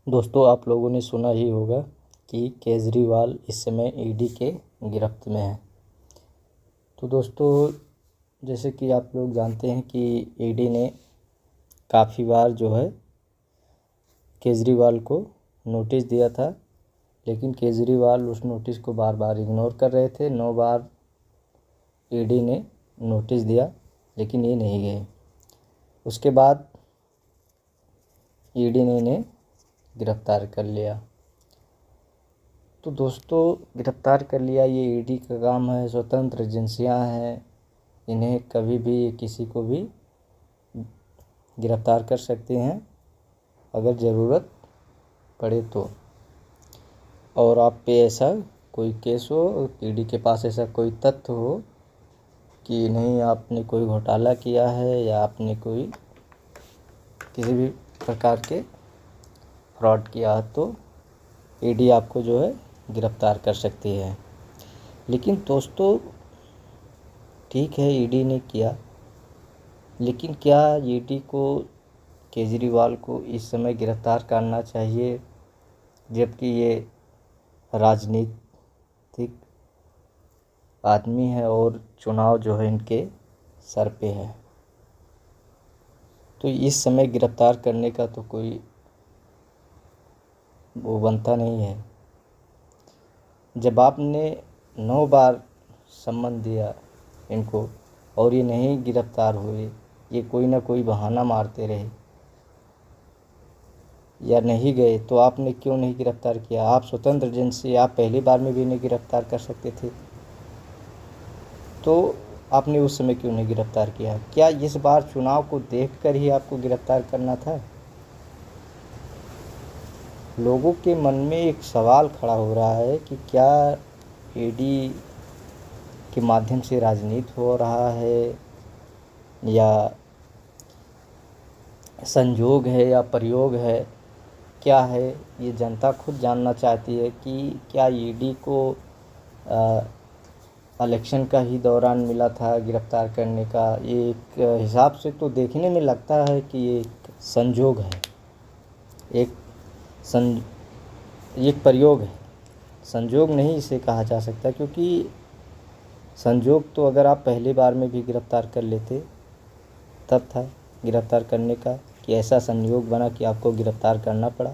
दोस्तों, आप लोगों ने सुना ही होगा कि केजरीवाल इस समय ईडी के गिरफ्त में है। तो दोस्तों, जैसे कि आप लोग जानते हैं कि ईडी ने काफ़ी बार जो है केजरीवाल को नोटिस दिया था, लेकिन केजरीवाल उस नोटिस को बार बार इग्नोर कर रहे थे। 9 बार ईडी ने नोटिस दिया, लेकिन ये नहीं गए। उसके बाद ईडी ने इन्हें गिरफ्तार कर लिया। तो दोस्तों, गिरफ्तार कर लिया, ये ईडी का काम है। स्वतंत्र एजेंसियां हैं, इन्हें कभी भी किसी को भी गिरफ्तार कर सकते हैं अगर ज़रूरत पड़े तो। और आप पे ऐसा कोई केस हो, ईडी के पास ऐसा कोई तथ्य हो कि नहीं आपने कोई घोटाला किया है या आपने कोई किसी भी प्रकार के फ्रॉड किया है, तो ईडी आपको जो है गिरफ्तार कर सकती है। लेकिन दोस्तों, ठीक है ईडी ने किया, लेकिन क्या ईडी को केजरीवाल को इस समय गिरफ्तार करना चाहिए, जबकि ये राजनीतिक आदमी है और चुनाव जो है इनके सर पे है? तो इस समय गिरफ्तार करने का तो कोई वो बनता नहीं है। जब आपने 9 बार सम्मन दिया इनको और ये नहीं गिरफ्तार हुए, ये कोई ना कोई बहाना मारते रहे या नहीं गए, तो आपने क्यों नहीं गिरफ्तार किया? आप स्वतंत्र एजेंसी, आप पहली बार में भी इन्हें गिरफ्तार कर सकते थे, तो आपने उस समय क्यों नहीं गिरफ्तार किया? क्या इस बार चुनाव को देखकर ही आपको गिरफ्तार करना था? लोगों के मन में एक सवाल खड़ा हो रहा है कि क्या ईडी के माध्यम से राजनीति हो रहा है या संजोग है या प्रयोग है, क्या है? ये जनता खुद जानना चाहती है कि क्या ईडी को इलेक्शन का ही दौरान मिला था गिरफ्तार करने का? ये एक हिसाब से तो देखने में लगता है कि ये एक संजोग है, एक प्रयोग है। संजोग नहीं इसे कहा जा सकता, क्योंकि संजोग तो अगर आप पहली बार में भी गिरफ्तार कर लेते तब था गिरफ्तार करने का, कि ऐसा संयोग बना कि आपको गिरफ्तार करना पड़ा।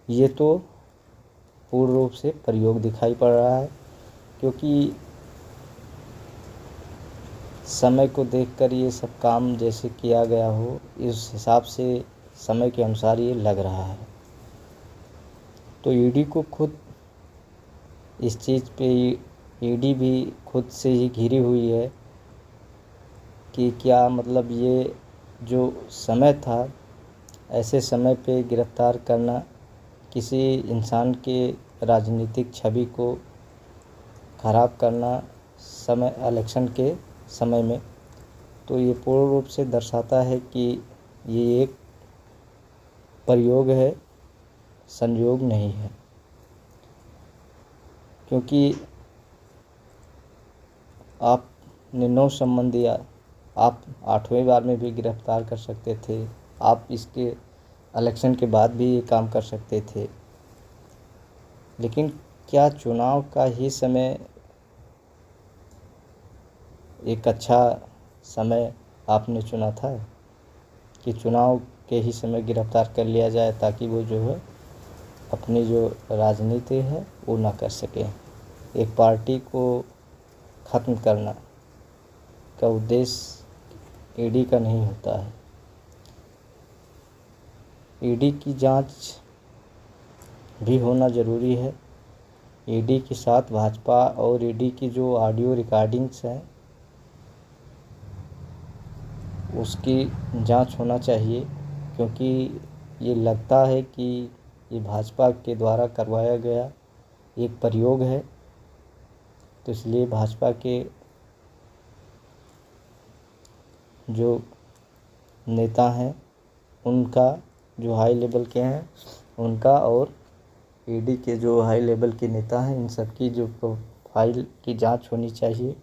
ये तो पूर्ण रूप से प्रयोग दिखाई पड़ रहा है, क्योंकि समय को देखकर ये सब काम जैसे किया गया हो, इस हिसाब से समय के अनुसार ये लग रहा है। तो ईडी को खुद इस चीज़ पे, ईडी भी खुद से ही घिरी हुई है कि क्या मतलब ये जो समय था, ऐसे समय पे गिरफ्तार करना किसी इंसान के राजनीतिक छवि को ख़राब करना समय इलेक्शन के समय में, तो ये पूर्ण रूप से दर्शाता है कि ये एक प्रयोग है, संयोग नहीं है। क्योंकि आपने 9 सम्मन दिया, आप 8वें बार में भी गिरफ्तार कर सकते थे, आप इसके इलेक्शन के बाद भी ये काम कर सकते थे। लेकिन क्या चुनाव का ही समय एक अच्छा समय आपने चुना था कि चुनाव के ही समय गिरफ्तार कर लिया जाए, ताकि वो जो है अपनी जो राजनीति है वो ना कर सके? एक पार्टी को ख़त्म करना का उद्देश्य ईडी का नहीं होता है। ईडी की जांच भी होना ज़रूरी है। ईडी के साथ भाजपा और ईडी की जो ऑडियो रिकॉर्डिंग्स हैं उसकी जांच होना चाहिए, क्योंकि ये लगता है कि ये भाजपा के द्वारा करवाया गया एक प्रयोग है। तो इसलिए भाजपा के जो नेता हैं, उनका जो हाई लेवल के हैं उनका, और ईडी के जो हाई लेवल के नेता हैं, इन सब की जो प्रोफाइल की जांच होनी चाहिए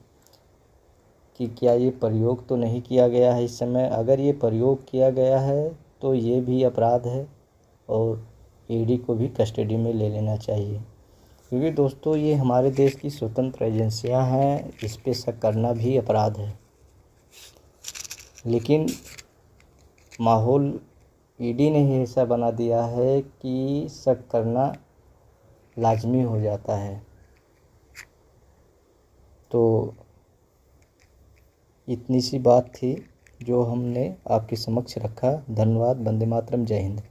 कि क्या ये प्रयोग तो नहीं किया गया है इस समय। अगर ये प्रयोग किया गया है तो ये भी अपराध है और ईडी को भी कस्टडी में ले लेना चाहिए, क्योंकि दोस्तों ये हमारे देश की स्वतंत्र एजेंसियां हैं, इस पे शक करना भी अपराध है। लेकिन माहौल ईडी ने ही ऐसा बना दिया है कि शक करना लाजमी हो जाता है। तो इतनी सी बात थी जो हमने आपके समक्ष रखा। धन्यवाद। वंदे मातरम। जय हिंद।